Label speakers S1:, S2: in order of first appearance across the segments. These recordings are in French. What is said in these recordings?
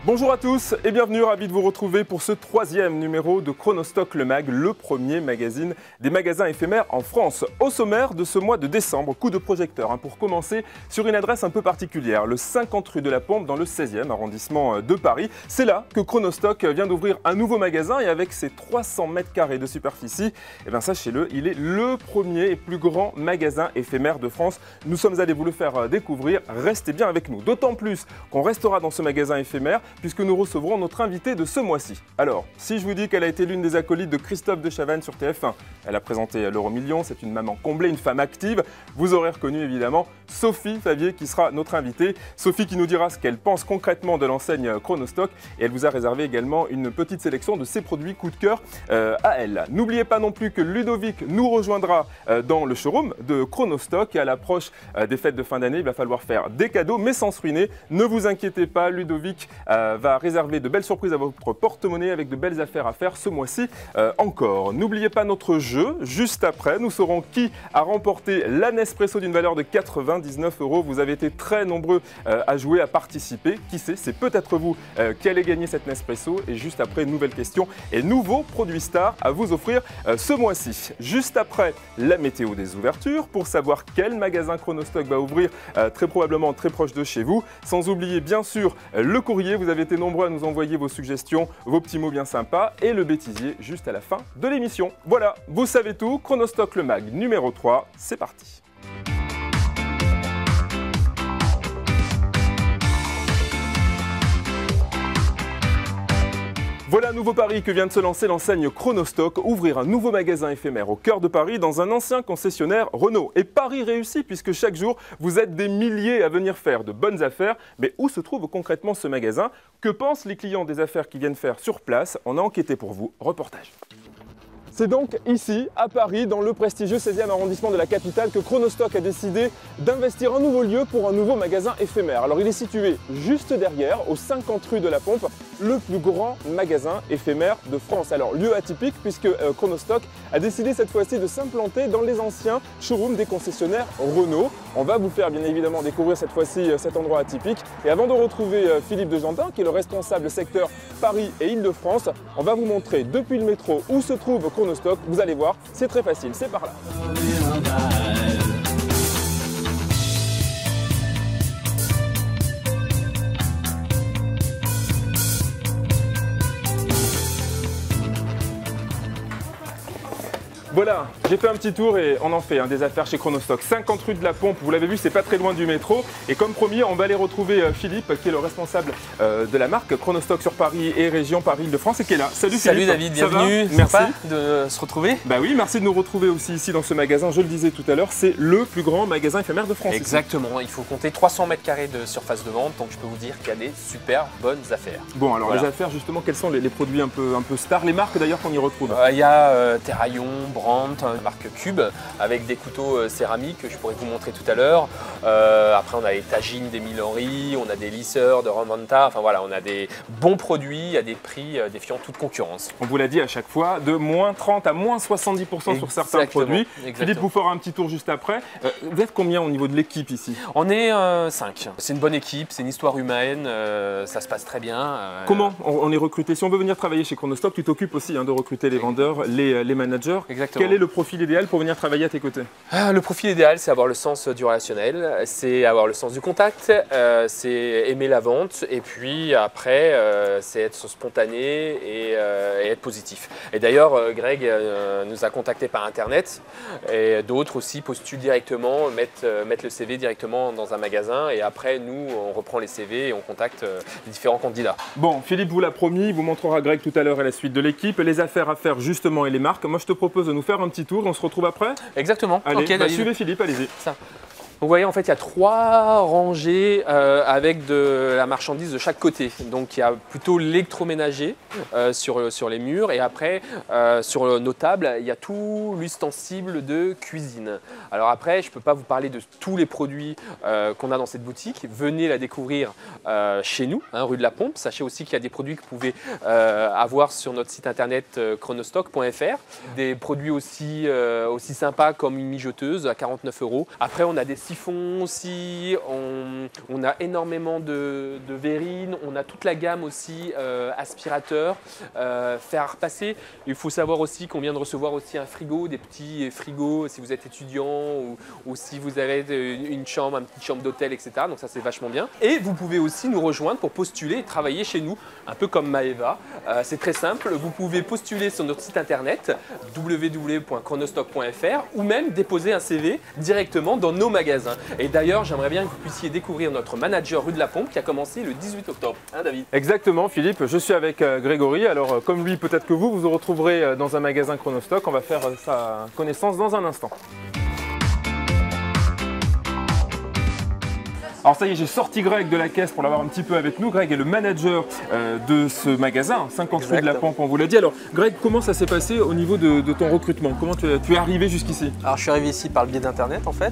S1: Bonjour à tous et bienvenue, ravi de vous retrouver pour ce troisième numéro de Chronostock le Mag, le premier magazine des magasins éphémères en France. Au sommaire de ce mois de décembre, coup de projecteur pour commencer sur une adresse un peu particulière, le 50 rue de la Pompe dans le 16e arrondissement de Paris. C'est là que Chronostock vient d'ouvrir un nouveau magasin et avec ses 300 mètres carrés de superficie, sachez-le, il est le premier et plus grand magasin éphémère de France. Nous sommes allés vous le faire découvrir, restez bien avec nous. D'autant plus qu'on restera dans ce magasin éphémère puisque nous recevrons notre invitée de ce mois-ci. Alors, si je vous dis qu'elle a été l'une des acolytes de Christophe de Chavannes sur TF1, elle a présenté l'Euro-Million, c'est une maman comblée, une femme active, vous aurez reconnu évidemment Sophie Favier qui sera notre invitée. Sophie qui nous dira ce qu'elle pense concrètement de l'enseigne Chronostock et elle vous a réservé également une petite sélection de ses produits coup de cœur à elle. N'oubliez pas non plus que Ludovic nous rejoindra dans le showroom de Chronostock et à l'approche des fêtes de fin d'année, il va falloir faire des cadeaux mais sans se ruiner. Ne vous inquiétez pas, Ludovic va réserver de belles surprises à votre porte-monnaie avec de belles affaires à faire ce mois-ci encore. N'oubliez pas notre jeu, juste après, nous saurons qui a remporté la Nespresso d'une valeur de 99 €. Vous avez été très nombreux à jouer, à participer. Qui sait, c'est peut-être vous qui allez gagner cette Nespresso. Et juste après, nouvelle question et nouveau produit star à vous offrir ce mois-ci. Juste après, la météo des ouvertures pour savoir quel magasin Chronostock va ouvrir très probablement très proche de chez vous. Sans oublier bien sûr le courrier, vous avez été nombreux à nous envoyer vos suggestions, vos petits mots bien sympas et le bêtisier juste à la fin de l'émission. Voilà, vous savez tout, Chronostock le Mag numéro 3, c'est parti. Voilà un nouveau pari que vient de se lancer l'enseigne Chronostock, ouvrir un nouveau magasin éphémère au cœur de Paris dans un ancien concessionnaire Renault. Et pari réussi puisque chaque jour vous êtes des milliers à venir faire de bonnes affaires. Mais où se trouve concrètement ce magasin? Que pensent les clients des affaires qui viennent faire sur place? On a enquêté pour vous, reportage. C'est donc ici, à Paris, dans le prestigieux 16e arrondissement de la capitale, que Chronostock a décidé d'investir un nouveau lieu pour un nouveau magasin éphémère. Alors il est situé juste derrière, au 50 rue de la Pompe, le plus grand magasin éphémère de France. Alors lieu atypique puisque Chronostock a décidé cette fois-ci de s'implanter dans les anciens showrooms des concessionnaires Renault. On va vous faire bien évidemment découvrir cette fois-ci cet endroit atypique. Et avant de retrouver Philippe Degentin, qui est le responsable secteur Paris et Île-de-France, on va vous montrer depuis le métro où se trouve Chronostock. Vous allez voir, c'est très facile, c'est par là. Voilà, j'ai fait un petit tour et on en fait des affaires chez Chronostock. 50 rue de la Pompe, vous l'avez vu, c'est pas très loin du métro. Et comme promis, on va aller retrouver Philippe, qui est le responsable de la marque Chronostock sur Paris et région Paris-Île-de-France et qui est là. Salut Philippe.
S2: Salut David, bienvenue.
S1: Merci
S2: de se retrouver.
S1: Bah oui, merci de nous retrouver aussi ici dans ce magasin. Je le disais tout à l'heure, c'est le plus grand magasin éphémère de France.
S2: Exactement, il faut compter 300 mètres carrés de surface de vente, donc je peux vous dire qu'il y a des super bonnes affaires.
S1: Bon, alors
S2: voilà.
S1: Les affaires, justement, quels sont les produits un peu stars, les marques d'ailleurs qu'on y retrouve?
S2: Il y a Terraillon, Brandt, marque Cube, avec des couteaux céramiques que je pourrais vous montrer tout à l'heure. Après, on a les tagines d'Émile Henry, on a des lisseurs de Romanta. Enfin voilà, on a des bons produits à des prix défiant toute concurrence.
S1: On vous l'a dit à chaque fois, de moins 30 à moins 70% sur certains produits.
S2: Exactement.
S1: Philippe vous fera un petit tour juste après. Vous êtes combien au niveau de l'équipe ici?
S2: On est 5. C'est une bonne équipe, c'est une histoire humaine, ça se passe très bien.
S1: Comment on est recruté? Si on veut venir travailler chez Chronostock, tu t'occupes aussi de recruter les vendeurs, les managers.
S2: Exactement.
S1: Quel est le profil idéal pour venir travailler à tes côtés?
S2: Le profil idéal, c'est avoir le sens du relationnel, c'est avoir le sens du contact, c'est aimer la vente et puis après, c'est être spontané et être positif. Et d'ailleurs, Greg nous a contactés par internet et d'autres aussi postulent directement, mettent le CV directement dans un magasin et après, nous, on reprend les CV et on contacte les différents candidats.
S1: Bon, Philippe vous l'a promis, il vous montrera Greg tout à l'heure à la suite de l'équipe, les affaires à faire justement et les marques. Moi, je te propose de nous faire un petit tour, on se retrouve après?
S2: Exactement.
S1: Allez,
S2: Okay,
S1: suivez Philippe, allez-y.
S2: Vous voyez, en fait, il y a 3 rangées avec de la marchandise de chaque côté. Donc, il y a plutôt l'électroménager sur les murs. Et après, sur nos tables, il y a tout l'ustensile de cuisine. Alors après, je ne peux pas vous parler de tous les produits qu'on a dans cette boutique. Venez la découvrir chez nous, rue de la Pompe. Sachez aussi qu'il y a des produits que vous pouvez avoir sur notre site internet chronostock.fr. Des produits aussi sympas comme une mijoteuse à 49 €. Après, on a des siphons aussi, on a énormément de verrines, on a toute la gamme aussi aspirateur, fer à repasser. Il faut savoir aussi qu'on vient de recevoir aussi un frigo, des petits frigos si vous êtes étudiant ou si vous avez une petite chambre d'hôtel, etc. Donc ça c'est vachement bien. Et vous pouvez aussi nous rejoindre pour postuler et travailler chez nous, un peu comme Maeva. C'est très simple, vous pouvez postuler sur notre site internet www.chronostock.fr ou même déposer un CV directement dans nos magasins. Et d'ailleurs, j'aimerais bien que vous puissiez découvrir notre manager rue de la Pompe qui a commencé le 18 octobre. Hein, David?
S1: Exactement, Philippe. Je suis avec Grégory. Alors, comme lui, peut-être que vous retrouverez dans un magasin Chronostock. On va faire sa connaissance dans un instant. Alors ça y est, j'ai sorti Greg de la caisse pour l'avoir un petit peu avec nous. Greg est le manager de ce magasin, 50 rue de la Pompe, on vous l'a dit. Alors Greg, comment ça s'est passé au niveau de ton recrutement? Comment tu es arrivé jusqu'ici?
S3: Alors je suis arrivé ici par le biais d'internet en fait.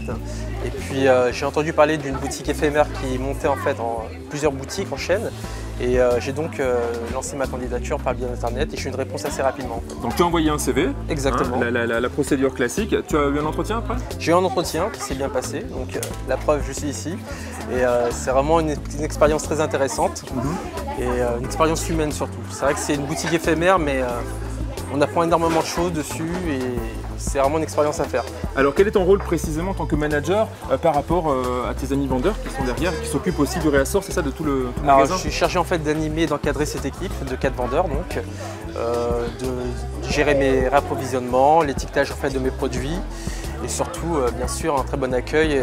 S3: Et puis j'ai entendu parler d'une boutique éphémère qui montait en fait en plusieurs boutiques en chaîne. Et j'ai donc lancé ma candidature par le biais d'internet et j'ai eu une réponse assez rapidement.
S1: Donc tu as envoyé un CV?
S3: Exactement.
S1: Hein, la procédure classique. Tu as eu un entretien après?
S3: J'ai eu un entretien qui s'est bien passé, donc la preuve, je suis ici. Et c'est vraiment une expérience très intéressante et une expérience humaine surtout. C'est vrai que c'est une boutique éphémère, mais on apprend énormément de choses dessus et c'est vraiment une expérience à faire.
S1: Alors quel est ton rôle précisément en tant que manager par rapport à tes amis vendeurs qui sont derrière et qui s'occupent aussi du réassort, c'est ça, de tout le magasin?
S3: Je suis chargé en fait d'animer et d'encadrer cette équipe de 4 vendeurs, donc de gérer mes réapprovisionnements, l'étiquetage en fait de mes produits et surtout bien sûr un très bon accueil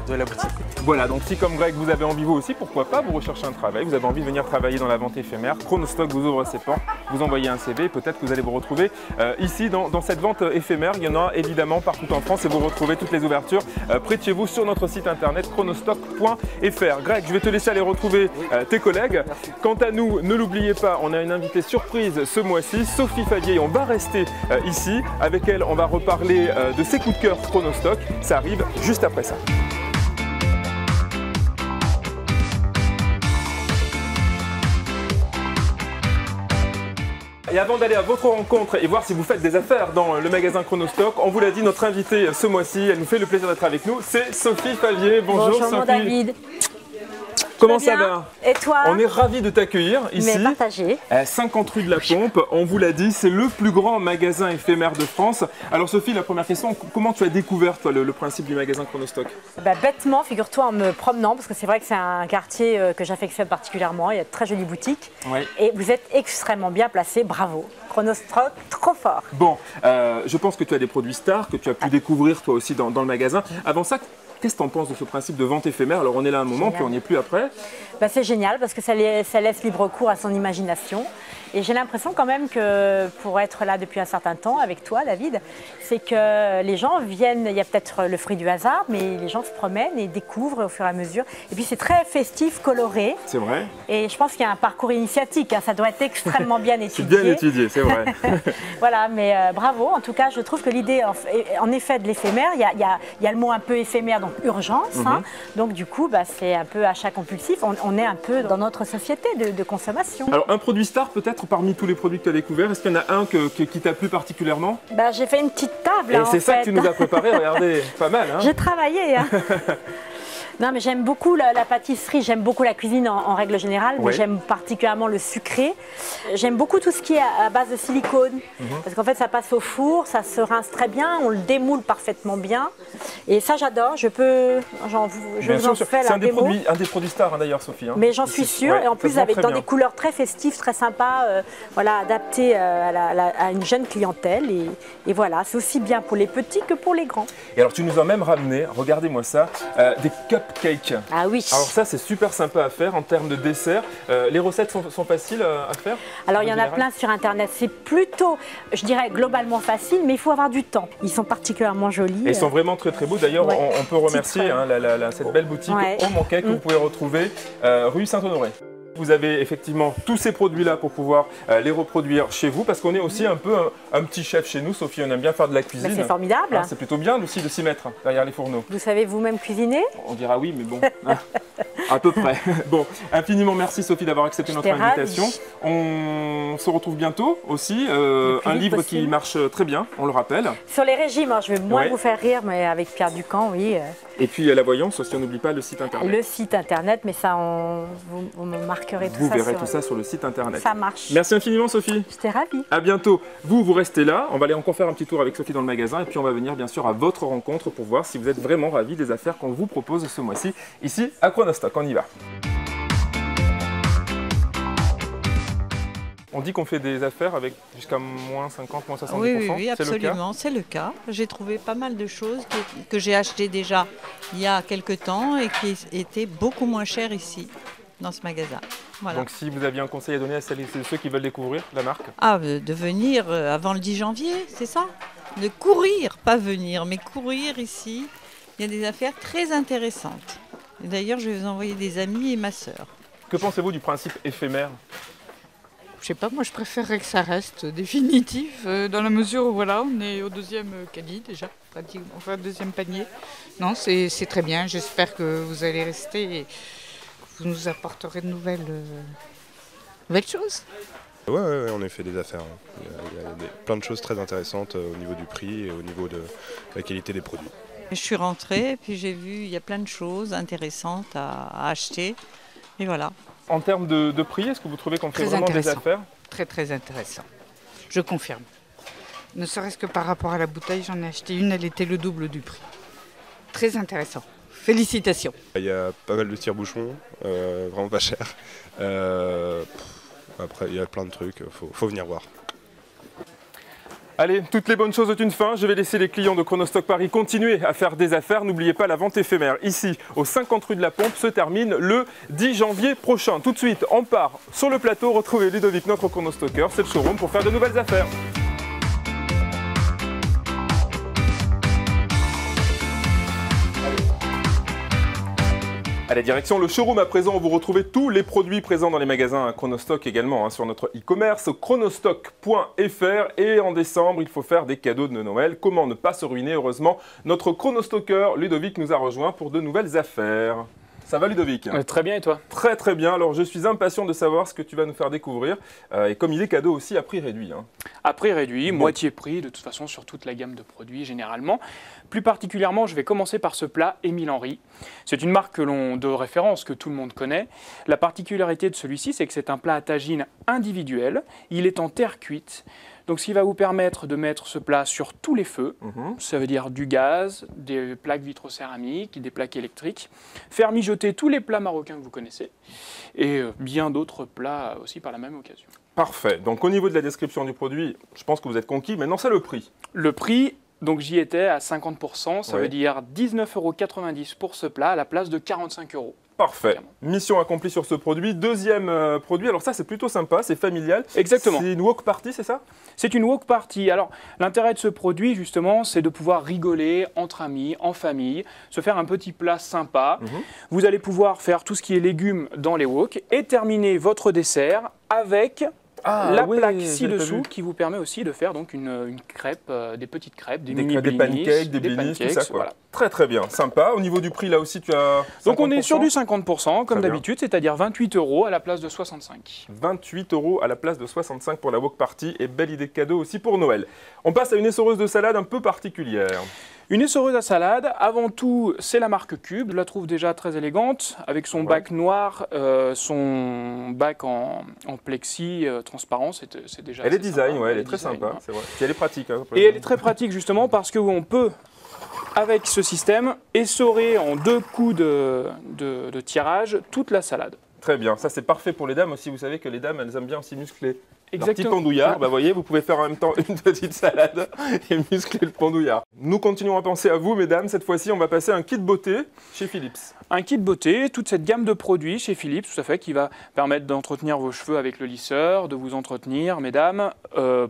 S3: de la boutique.
S1: Voilà, donc si comme Greg vous avez envie vous aussi, pourquoi pas, vous recherchez un travail, vous avez envie de venir travailler dans la vente éphémère, Chronostock vous ouvre ses portes, vous envoyez un CV, peut-être que vous allez vous retrouver ici dans cette vente éphémère. Il y en a évidemment partout en France et vous retrouvez toutes les ouvertures près de chez vous sur notre site internet chronostock.fr. Greg, je vais te laisser aller retrouver tes collègues.
S3: Merci.
S1: Quant à nous, ne l'oubliez pas, on a une invitée surprise ce mois-ci, Sophie Favier. On va rester ici. Avec elle, on va reparler de ses coups de cœur Chronostock. Ça arrive juste après ça. Et avant d'aller à votre rencontre et voir si vous faites des affaires dans le magasin Chronostock, on vous l'a dit, notre invitée ce mois-ci, elle nous fait le plaisir d'être avec nous, c'est Sophie Favier. Bonjour
S4: Sophie.
S1: Bonjour
S4: David.
S1: Comment ça va?
S4: Et toi?
S1: On est ravis de t'accueillir ici,
S4: Mais partagé.
S1: à 50 rue de la Pompe. On vous l'a dit, c'est le plus grand magasin éphémère de France. Alors Sophie, la première question, comment tu as découvert toi, le principe du magasin Chronostock?
S4: Bêtement, figure-toi en me promenant, parce que c'est vrai que c'est un quartier que j'affectionne particulièrement, il y a de très jolies boutiques.
S1: Ouais.
S4: Et vous êtes extrêmement bien placé, bravo. Chronostock, trop fort.
S1: Bon, je pense que tu as des produits stars que tu as pu découvrir toi aussi dans le magasin. Avant ça, qu'est-ce que tu en penses de ce principe de vente éphémère? Alors on est là un moment,
S4: Génial.
S1: puis on n'y est plus après.
S4: C'est génial parce que ça laisse libre cours à son imagination. Et j'ai l'impression quand même que pour être là depuis un certain temps avec toi, David, c'est que les gens viennent, il y a peut-être le fruit du hasard, mais les gens se promènent et découvrent au fur et à mesure. Et puis c'est très festif, coloré.
S1: C'est vrai.
S4: Et je pense qu'il y a un parcours initiatique, hein, ça doit être extrêmement bien
S1: C'est
S4: étudié.
S1: bien étudié, c'est vrai.
S4: Voilà, mais bravo. En tout cas, je trouve que l'idée, en effet, de l'éphémère, il y a le mot un peu éphémère, donc urgence. Hein. Donc du coup, c'est un peu achat compulsif. On est un peu dans notre société de consommation.
S1: Alors un produit star peut-être parmi tous les produits que tu as découverts, est-ce qu'il y en a un qui t'a plu particulièrement?
S4: J'ai fait une petite table.
S1: Et c'est ça que tu nous as préparé, regardez, pas mal. Hein.
S4: J'ai travaillé. Hein. Non, mais j'aime beaucoup la pâtisserie, j'aime beaucoup la cuisine en règle générale, mais j'aime particulièrement le sucré. J'aime beaucoup tout ce qui est à base de silicone, parce qu'en fait ça passe au four, ça se rince très bien, on le démoule parfaitement bien. Et ça j'adore, je vous en fais la démo.
S1: C'est un des produits stars hein, d'ailleurs, Sophie. Hein.
S4: Mais j'en suis sûre, et en plus dans des couleurs très festives, très sympas, voilà, adaptées à une jeune clientèle. Et voilà, c'est aussi bien pour les petits que pour les grands.
S1: Et alors tu nous as même ramené, regardez-moi ça, des cupcakes.
S4: Ah oui.
S1: Alors ça c'est super sympa à faire en termes de dessert. Les recettes sont faciles à faire?
S4: Alors il y en a plein sur internet, c'est plutôt, je dirais, globalement facile, mais il faut avoir du temps. Ils sont particulièrement jolis.
S1: Et ils sont vraiment très très beaux. D'ailleurs, on peut remercier hein, cette belle boutique Home Cake que vous pouvez retrouver rue Saint-Honoré. Vous avez effectivement tous ces produits-là pour pouvoir les reproduire chez vous, parce qu'on est aussi un peu un petit chef chez nous. Sophie, on aime bien faire de la cuisine.
S4: C'est formidable.
S1: Hein, c'est plutôt bien aussi de s'y mettre derrière les fourneaux.
S4: Vous savez vous-même cuisiner?
S1: On dira oui, mais bon. À peu près. Bon, infiniment merci Sophie d'avoir accepté notre
S4: J'étais
S1: invitation.
S4: ravie.
S1: On se retrouve bientôt aussi.
S4: plus
S1: Un
S4: vite
S1: livre qui
S4: possible.
S1: marche très bien, on le rappelle.
S4: Sur les régimes, je vais moins
S1: Ouais.
S4: vous faire rire, mais avec Pierre Ducamp, oui.
S1: Et puis la voyance aussi, on n'oublie pas le site internet.
S4: Le site internet, mais ça, vous me marquerez tout
S1: Vous
S4: ça.
S1: verrez
S4: sur-
S1: tout ça sur le site internet.
S4: Ça marche.
S1: Merci infiniment Sophie.
S4: J'étais ravie.
S1: À bientôt. Vous restez là. On va aller encore faire un petit tour avec Sophie dans le magasin et puis on va venir bien sûr à votre rencontre pour voir si vous êtes vraiment ravis des affaires qu'on vous propose ce mois-ci ici à Chronostock. On y va. On dit qu'on fait des affaires avec jusqu'à moins 50, moins 70%.
S5: Oui,
S1: C'est le cas ?
S5: absolument, c'est le cas. J'ai trouvé pas mal de choses que j'ai achetées déjà il y a quelques temps et qui étaient beaucoup moins chères ici, dans ce magasin. Voilà.
S1: Donc si vous aviez un conseil à donner à celles et ceux qui veulent découvrir la marque.
S5: De venir avant le 10 janvier, c'est ça? De courir, pas venir, mais courir ici. Il y a des affaires très intéressantes. Et d'ailleurs, je vais vous envoyer des amis et ma sœur.
S1: Que pensez-vous du principe éphémère ?
S6: Je sais pas, moi je préférerais que ça reste définitif, dans la mesure où voilà, on est au deuxième caddie déjà, pratiquement, enfin deuxième panier. Non, c'est très bien, j'espère que vous allez rester et que vous nous apporterez de nouvelles choses.
S7: Ouais, on a fait des affaires. Il y a plein de choses très intéressantes au niveau du prix et au niveau de la qualité des produits.
S5: Je suis rentrée, puis j'ai vu, il y a plein de choses intéressantes à acheter. Et voilà.
S1: En termes de prix, est-ce que vous trouvez qu'on fait
S6: Très
S1: vraiment des
S6: intéressant.
S1: affaires ?
S6: Très très intéressant, je confirme. Ne serait-ce que par rapport à la bouteille, j'en ai acheté une, elle était le double du prix. Très intéressant, félicitations.
S7: Il y a pas mal de tire-bouchons, vraiment pas cher. Après, il y a plein de trucs, faut venir voir.
S1: Allez, toutes les bonnes choses ont une fin. Je vais laisser les clients de Chronostock Paris continuer à faire des affaires. N'oubliez pas la vente éphémère. Ici, au 50 rue de la Pompe, se termine le 10 janvier prochain. Tout de suite, on part sur le plateau. Retrouvez Ludovic, notre chronostocker. C'est le showroom pour faire de nouvelles affaires. Allez, direction le showroom à présent, où vous retrouvez tous les produits présents dans les magasins Chronostock également sur notre e-commerce chronostock.fr. Et en décembre, il faut faire des cadeaux de Noël. Comment ne pas se ruiner? Heureusement, notre chronostocker Ludovic nous a rejoint pour de nouvelles affaires. Ça va Ludovic?
S2: Très bien, et toi?
S1: Très très bien, alors je suis impatient de savoir ce que tu vas nous faire découvrir. Et comme il est cadeau aussi à prix réduit.
S8: À prix réduit,
S1: Bon.
S8: moitié prix de toute façon sur toute la gamme de produits généralement. Plus particulièrement, je vais commencer par ce plat Émile Henry. C'est une marque de référence que tout le monde connaît. La particularité de celui-ci, c'est que c'est un plat à tagine individuel. Il est en terre cuite. Donc, ce qui va vous permettre de mettre ce plat sur tous les feux, ça veut dire du gaz, des plaques vitrocéramiques, des plaques électriques, faire mijoter tous les plats marocains que vous connaissez et bien d'autres plats aussi par la même occasion.
S1: Parfait, donc au niveau de la description du produit, je pense que vous êtes conquis. Maintenant, c'est le prix.
S8: Le prix, donc j'y étais à 50%, ça
S1: Ouais.
S8: veut dire 19,90 € pour ce plat à la place de 45 €.
S1: Parfait. Mission accomplie sur ce produit. Deuxième produit, alors ça c'est plutôt sympa, c'est familial.
S8: Exactement.
S1: C'est une wok party, c'est ça?
S8: C'est une wok party. Alors, l'intérêt de ce produit, justement, c'est de pouvoir rigoler entre amis, en famille, se faire un petit plat sympa. Vous allez pouvoir faire tout ce qui est légumes dans les woks et terminer votre dessert avec la
S1: oui,
S8: plaque
S1: j'avais pas
S8: ci-dessous
S1: vu.
S8: qui vous permet aussi de faire donc une crêpe, des petites crêpes, des
S1: Des
S8: mini
S1: crêpes, des
S8: blinis,
S1: pancakes, des blinis, tout ça, quoi.
S8: voilà.
S1: Très très bien, sympa. Au niveau du prix, là aussi, tu as
S8: Donc on est sur
S1: 50%.
S8: du 50% comme
S1: Très bien.
S8: d'habitude, c'est-à-dire 28 € à la place de 65.
S1: 28 € à la place de 65 pour la wok party et belle idée de cadeau aussi pour Noël. On passe à une essoreuse de salade un peu particulière.
S8: Une essoreuse à salade, avant tout, c'est la marque Cube. Je la trouve déjà très élégante, avec son bac noir, son bac en plexi transparent, c'est déjà
S1: Elle est
S8: assez
S1: design,
S8: sympa.
S1: ouais, elle est très sympa, c'est vrai. Puis elle est pratique. Hein,
S8: Et elle est très pratique justement parce qu'on peut, avec ce système, essorer en 2 coups de tirage toute la salade.
S1: Très bien, ça c'est parfait pour les dames aussi. Vous savez que les dames, elles aiment bien aussi muscler. Leur petit
S8: Exactement.
S1: pendouillard, bah voyez, vous pouvez faire en même temps une petite salade et muscler le pendouillard. Nous continuons à penser à vous, mesdames. Cette fois-ci, on va passer un kit beauté chez Philips.
S8: Un kit beauté, toute cette gamme de produits chez Philips, tout à fait, qui va permettre d'entretenir vos cheveux avec le lisseur, de vous entretenir, mesdames,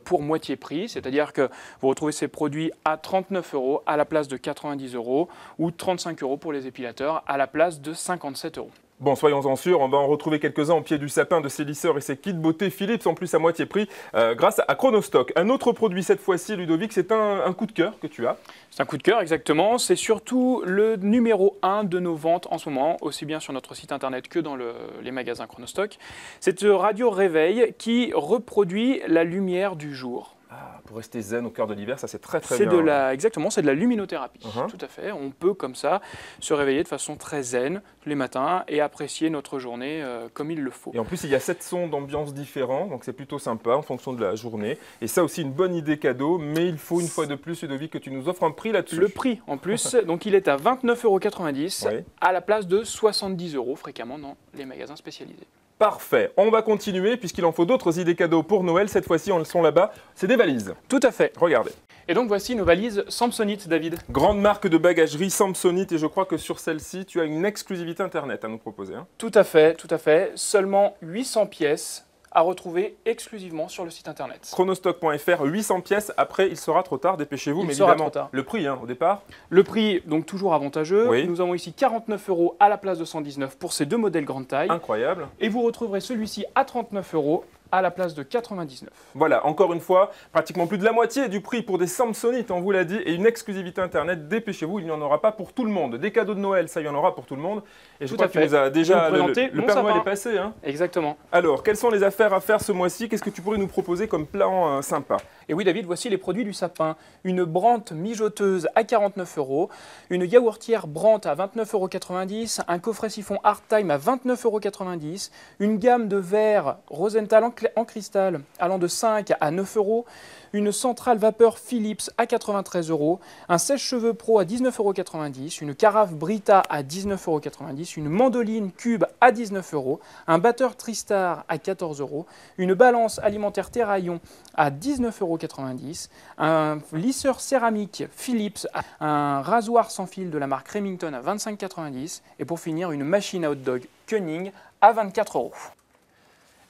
S8: pour moitié prix. C'est-à-dire que vous retrouvez ces produits à 39 € à la place de 90 € ou 35 € pour les épilateurs à la place de 57 €.
S1: Bon, soyons-en sûrs, on va en retrouver quelques-uns au pied du sapin de ses lisseurs et ses kits beauté Philips, en plus à moitié prix, grâce à Chronostock. Un autre produit cette fois-ci, Ludovic, c'est un coup de cœur que tu as.
S8: C'est un coup de cœur, exactement. C'est surtout le numéro 1 de nos ventes en ce moment, aussi bien sur notre site internet que dans les magasins Chronostock. Cette radio réveil qui reproduit la lumière du jour.
S1: Ah, pour rester zen au cœur de l'hiver, ça c'est très bien.
S8: Exactement, c'est de la luminothérapie, tout à fait. On peut comme ça se réveiller de façon très zen tous les matins et apprécier notre journée comme il le faut.
S1: Et en plus, il y a 7 sons d'ambiance différents, donc c'est plutôt sympa en fonction de la journée. Et ça aussi, une bonne idée cadeau, mais il faut une fois de plus, Ludovic, que tu nous offres un prix là-dessus.
S8: Le prix en plus, donc il est à 29,90 € à la place de 70 € fréquemment dans les magasins spécialisés.
S1: Parfait. On va continuer puisqu'il en faut d'autres idées cadeaux pour Noël. Cette fois-ci, elles sont là-bas. C'est des valises.
S8: Tout à fait.
S1: Regardez.
S8: Et donc voici nos valises Samsonite, David.
S1: Grande marque de bagagerie Samsonite et je crois que sur celle-ci, tu as une exclusivité Internet à nous proposer. Hein.
S8: Tout à fait, tout à fait. Seulement 800 pièces à retrouver exclusivement sur le site internet.
S1: Chronostock.fr, 800 pièces. Après, il sera trop tard, dépêchez-vous. Mais
S8: sera
S1: évidemment,
S8: trop tard.
S1: Le prix au départ.
S8: Le prix, donc toujours avantageux.
S1: Oui.
S8: Nous avons ici 49 € à la place de 119 pour ces deux modèles grande taille.
S1: Incroyable.
S8: Et vous retrouverez celui-ci à 39 € à la place de 99.
S1: Voilà, encore une fois, pratiquement plus de la moitié du prix pour des Samsonite, on vous l'a dit, et une exclusivité Internet. Dépêchez-vous, il n'y en aura pas pour tout le monde. Des cadeaux de Noël, ça, il y en aura pour tout le monde. Et je crois que tu nous as déjà... Le Père Noël est passé. Hein.
S8: Exactement.
S1: Alors, quelles sont les affaires à faire ce mois-ci? Qu'est-ce que tu pourrais nous proposer comme plan sympa?
S8: Et oui, David, voici les produits du sapin. Une Brandt mijoteuse à 49 €, une yaourtière Brandt à 29,90 €, un coffret siphon Hardtime à 29,90 €, une gamme de verres Rosenthal en cristal allant de 5 à 9 €, une centrale vapeur Philips à 93 €, un sèche-cheveux Pro à 19,90 €, une carafe Brita à 19,90 €, une mandoline Cube à 19 €, un batteur Tristar à 14 €, une balance alimentaire Terraillon à 19,90 €, un lisseur céramique Philips, un rasoir sans fil de la marque Remington à 25,90 € et pour finir une machine à hot dog Koenig à 24 €.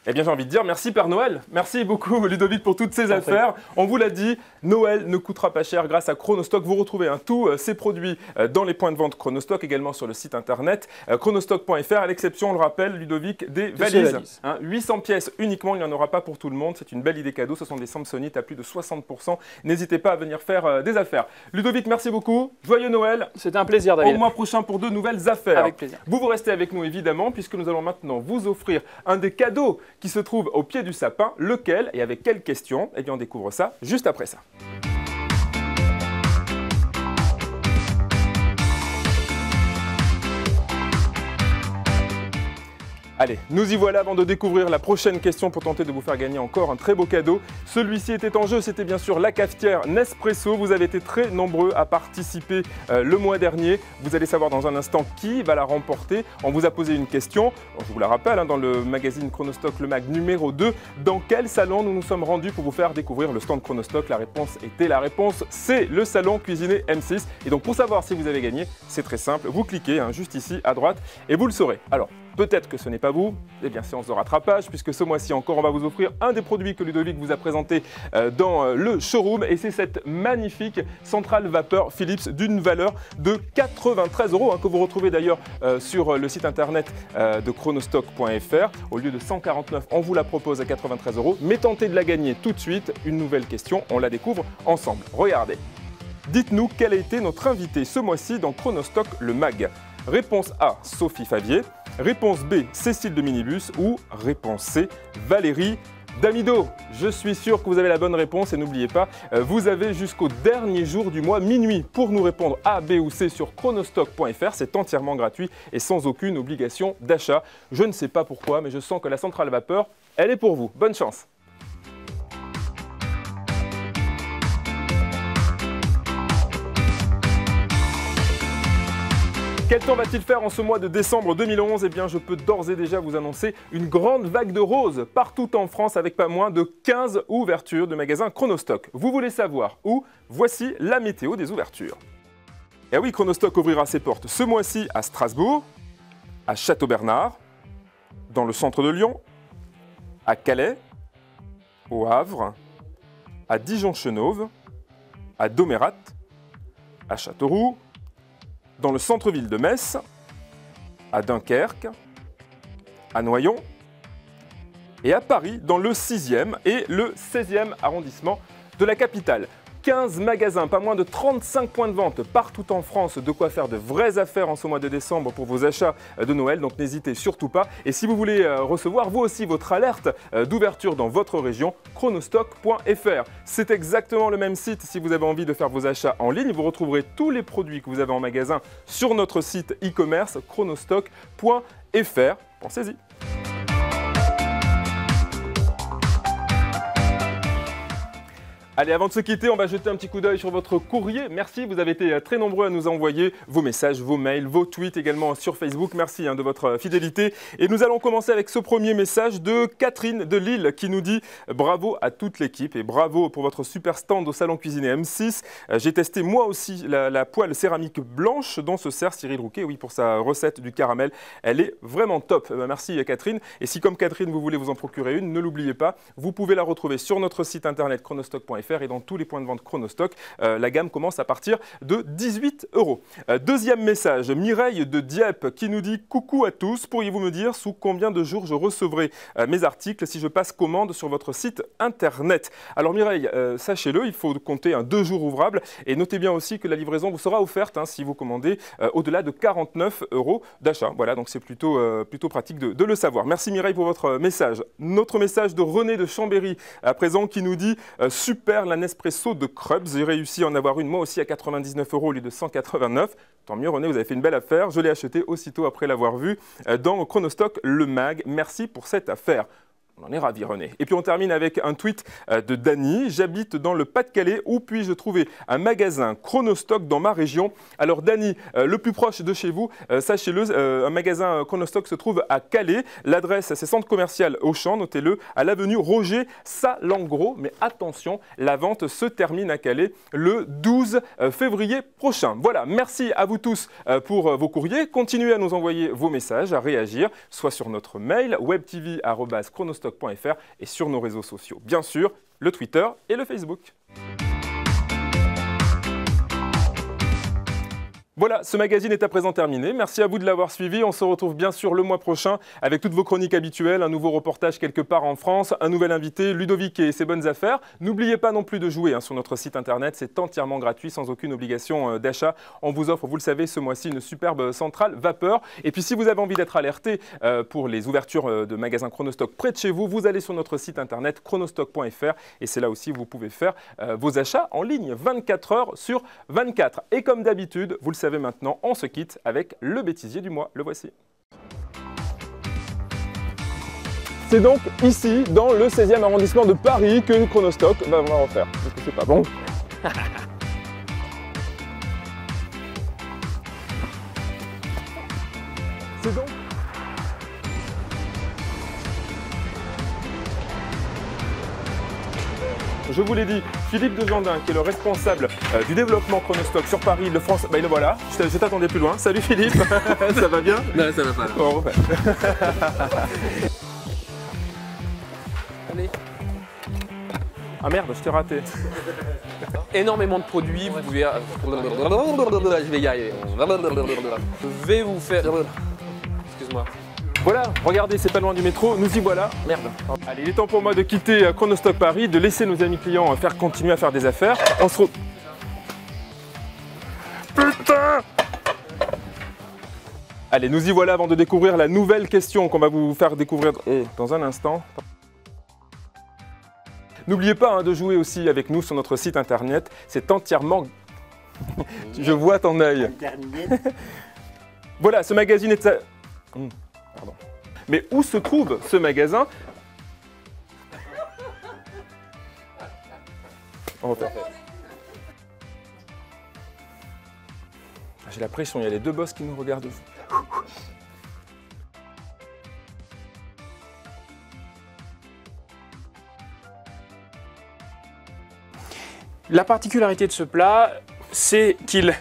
S1: Eh bien, j'ai envie de dire merci Père Noël. Merci beaucoup Ludovic pour toutes ces affaires. On vous l'a dit, Noël ne coûtera pas cher grâce à Chronostock. Vous retrouvez tous ces produits dans les points de vente Chronostock, également sur le site internet chronostock.fr, à l'exception, on le rappelle, Ludovic, des valises. 800 pièces uniquement, il n'y en aura pas pour tout le monde. C'est une belle idée cadeau. Ce sont des Samsonite à plus de 60%. N'hésitez pas à venir faire des affaires. Ludovic, merci beaucoup. Joyeux Noël.
S8: C'était un plaisir, David.
S1: Au mois prochain pour de nouvelles affaires.
S8: Avec plaisir.
S1: Vous restez avec nous évidemment, puisque nous allons maintenant vous offrir un des cadeaux qui se trouve au pied du sapin. Lequel et avec quelle question? Eh bien, on découvre ça juste après ça. Allez, nous y voilà avant de découvrir la prochaine question pour tenter de vous faire gagner encore un très beau cadeau. Celui-ci était en jeu, c'était bien sûr la cafetière Nespresso. Vous avez été très nombreux à participer le mois dernier. Vous allez savoir dans un instant qui va la remporter. On vous a posé une question, je vous la rappelle, dans le magazine Chronostock, le mag numéro 2. Dans quel salon nous nous sommes rendus pour vous faire découvrir le stand Chronostock? La réponse était la réponse, c'est le salon cuisiné M6. Et donc pour savoir si vous avez gagné, c'est très simple. Vous cliquez juste ici à droite et vous le saurez. Alors, peut-être que ce n'est pas vous, eh bien séance de rattrapage, puisque ce mois-ci encore, on va vous offrir un des produits que Ludovic vous a présenté dans le showroom, et c'est cette magnifique centrale vapeur Philips d'une valeur de 93 € que vous retrouvez d'ailleurs sur le site internet de chronostock.fr. Au lieu de 149, on vous la propose à 93 €, mais tentez de la gagner tout de suite. Une nouvelle question, on la découvre ensemble. Regardez. Dites-nous quel a été notre invité ce mois-ci dans Chronostock le mag. Réponse A, Sophie Favier. Réponse B, Cécile de Minibus. Ou réponse C, Valérie Damido. Je suis sûr que vous avez la bonne réponse et n'oubliez pas, vous avez jusqu'au dernier jour du mois, minuit, pour nous répondre A, B ou C sur chronostock.fr. C'est entièrement gratuit et sans aucune obligation d'achat. Je ne sais pas pourquoi, mais je sens que la centrale vapeur, elle est pour vous. Bonne chance. Quel temps va-t-il faire en ce mois de décembre 2011? Eh bien, je peux d'ores et déjà vous annoncer une grande vague de roses partout en France avec pas moins de 15 ouvertures de magasins Chronostock. Vous voulez savoir où? Voici la météo des ouvertures. Et oui, Chronostock ouvrira ses portes ce mois-ci à Strasbourg, à Château-Bernard, dans le centre de Lyon, à Calais, au Havre, à Dijon-Chenauve, à Domérat, à Châteauroux, dans le centre-ville de Metz, à Dunkerque, à Noyon et à Paris, dans le 6e et le 16e arrondissement de la capitale. 15 magasins, pas moins de 35 points de vente partout en France, de quoi faire de vraies affaires en ce mois de décembre pour vos achats de Noël, donc n'hésitez surtout pas. Et si vous voulez recevoir vous aussi votre alerte d'ouverture dans votre région, chronostock.fr. C'est exactement le même site si vous avez envie de faire vos achats en ligne. Vous retrouverez tous les produits que vous avez en magasin sur notre site e-commerce chronostock.fr. Pensez-y. Allez, avant de se quitter, on va jeter un petit coup d'œil sur votre courrier. Merci, vous avez été très nombreux à nous envoyer vos messages, vos mails, vos tweets également sur Facebook. Merci de votre fidélité. Et nous allons commencer avec ce premier message de Catherine de Lille qui nous dit « Bravo à toute l'équipe et bravo pour votre super stand au Salon Cuisiné M6. J'ai testé moi aussi la poêle céramique blanche dont se sert Cyril Rouquet, oui, pour sa recette du caramel. Elle est vraiment top. » Merci Catherine. Et si comme Catherine, vous voulez vous en procurer une, ne l'oubliez pas, vous pouvez la retrouver sur notre site internet chronostock.fr et dans tous les points de vente Chronostock. La gamme commence à partir de 18 €. Deuxième message, Mireille de Dieppe qui nous dit « Coucou à tous, pourriez-vous me dire sous combien de jours je recevrai mes articles si je passe commande sur votre site internet ?» Alors Mireille, sachez-le, il faut compter 2 jours ouvrables et notez bien aussi que la livraison vous sera offerte si vous commandez au-delà de 49 € d'achat. Voilà, donc c'est plutôt pratique de le savoir. Merci Mireille pour votre message. Notre message de René de Chambéry à présent qui nous dit « Super la Nespresso de Krebs, j'ai réussi à en avoir une moi aussi à 99 € au lieu de 189. Tant mieux René, vous avez fait une belle affaire. Je l'ai acheté aussitôt après l'avoir vu dans Chronostock le mag. Merci pour cette affaire. On en est ravis, René. Et puis on termine avec un tweet de Dany. J'habite dans le Pas-de-Calais. Où puis-je trouver un magasin Chronostock dans ma région? Alors Dany, le plus proche de chez vous, sachez-le, un magasin Chronostock se trouve à Calais. L'adresse, c'est centre commercial Auchan, notez-le, à l'avenue Roger Salengro. Mais attention, la vente se termine à Calais le 12 février prochain. Voilà, merci à vous tous pour vos courriers. Continuez à nous envoyer vos messages, à réagir, soit sur notre mail webtv@chronostock.fr et sur nos réseaux sociaux. Bien sûr, le Twitter et le Facebook. Voilà, ce magazine est à présent terminé. Merci à vous de l'avoir suivi. On se retrouve bien sûr le mois prochain avec toutes vos chroniques habituelles, un nouveau reportage quelque part en France, un nouvel invité, Ludovic et ses bonnes affaires. N'oubliez pas non plus de jouer sur notre site internet. C'est entièrement gratuit, sans aucune obligation d'achat. On vous offre, vous le savez, ce mois-ci une superbe centrale vapeur. Et puis si vous avez envie d'être alerté pour les ouvertures de magasins Chronostock près de chez vous, vous allez sur notre site internet chronostock.fr et c'est là aussi où vous pouvez faire vos achats en ligne 24 heures sur 24. Et comme d'habitude, vous le savez maintenant, on se quitte avec le bêtisier du mois. Le voici. C'est donc ici, dans le 16e arrondissement de Paris, que Chronostock va refaire. Parce que c'est pas bon. C'est donc... Je vous l'ai dit, Philippe Dejandin, qui est le responsable du développement Chronostock sur Paris, Île-de-France, le voilà, je t'attendais plus loin. Salut Philippe, ça va bien?
S2: Non, ça va pas.
S1: Bon, ouais.
S2: Allez.
S1: Ah merde, je t'ai raté.
S2: Énormément de produits, vous pouvez... Je vais y arriver. Je vais vous faire... Excuse-moi.
S1: Voilà, regardez, c'est pas loin du métro, nous y voilà. Merde. Allez, il est temps pour moi de quitter Chronostock Paris, de laisser nos amis clients continuer à faire des affaires. On se retrouve... Putain! Allez, nous y voilà avant de découvrir la nouvelle question qu'on va vous faire découvrir dans un instant. N'oubliez pas de jouer aussi avec nous sur notre site internet, c'est entièrement... Je vois ton œil. Voilà, ce magazine est... Pardon. Mais où se trouve ce magasin? On refait. J'ai la pression, il y a les deux boss qui nous regardent.
S8: La particularité de ce plat, c'est qu'il...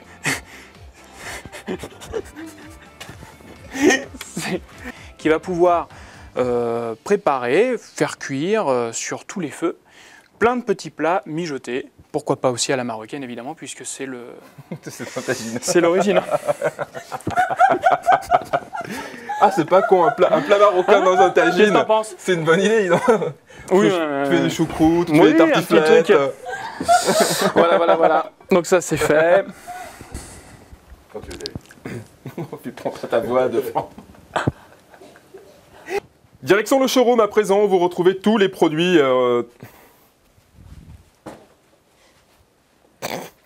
S8: qui va pouvoir préparer, faire cuire sur tous les feux, plein de petits plats mijotés, pourquoi pas aussi à la marocaine évidemment, puisque c'est le... c'est l'origine.
S1: Ah, c'est pas con, un plat marocain dans un
S8: Qu'est-ce que
S1: tagine.
S8: t'en penses?
S1: C'est une bonne idée, non?
S8: Oui,
S1: Tu fais des choucroutes, tu
S8: oui,
S1: fais des
S8: un petit
S1: tartiflettes.
S8: truc. Voilà. Donc ça, c'est fait.
S1: Quand tu veux. Tu prends ta voix de franc. Direction le showroom à présent, où vous retrouvez tous les produits.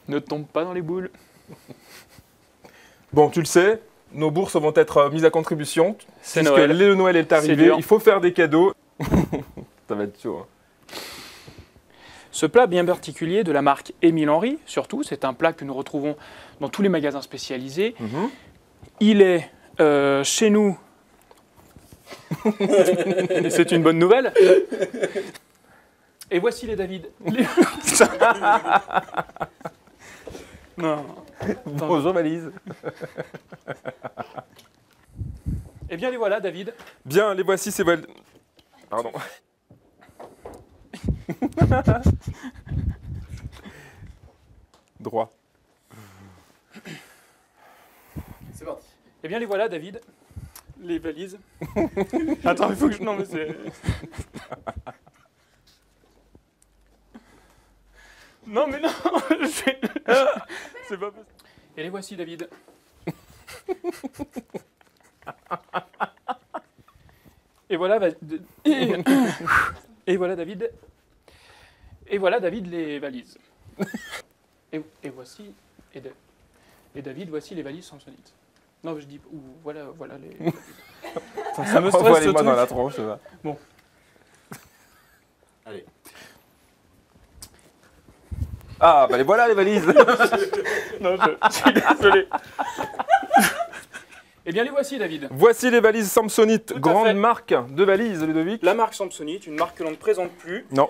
S8: Ne tombe pas dans les boules.
S1: Bon, tu le sais, nos bourses vont être mises à contribution.
S8: C'est
S1: puisque
S8: Noël.
S1: le Noël est
S8: C'est
S1: arrivé,
S8: dur.
S1: il faut faire des cadeaux. Ça va être chaud. Hein.
S8: Ce plat bien particulier de la marque Émile Henry, surtout, c'est un plat que nous retrouvons dans tous les magasins spécialisés. Il est chez nous. Et c'est une bonne nouvelle. Et voici les David. Non.
S1: Bonjour valise.
S8: Eh bien les voilà David.
S1: Bien, les voici, c'est... Pardon. Droit.
S8: C'est parti. Eh bien les voilà David. Les valises. Attends, il faut que je... Non mais c'est... Non mais non. C'est pas possible. Et les voici David. Et voilà, et voilà David. Et voilà David les valises. Et voici et David voici les valises Samsonite. Non, je dis voilà les. Ça me stresse ce
S1: Envoie-les-moi
S8: truc.
S1: dans la tronche. Ça va.
S8: Bon.
S1: Allez. Ah, bah les voilà les valises.
S8: Non, je suis désolé. Eh bien les voici David.
S1: Voici les valises Samsonite,
S8: Tout à
S1: grande
S8: fait.
S1: marque de valises, Ludovic.
S8: La marque Samsonite, une marque que l'on ne présente plus.
S1: Non.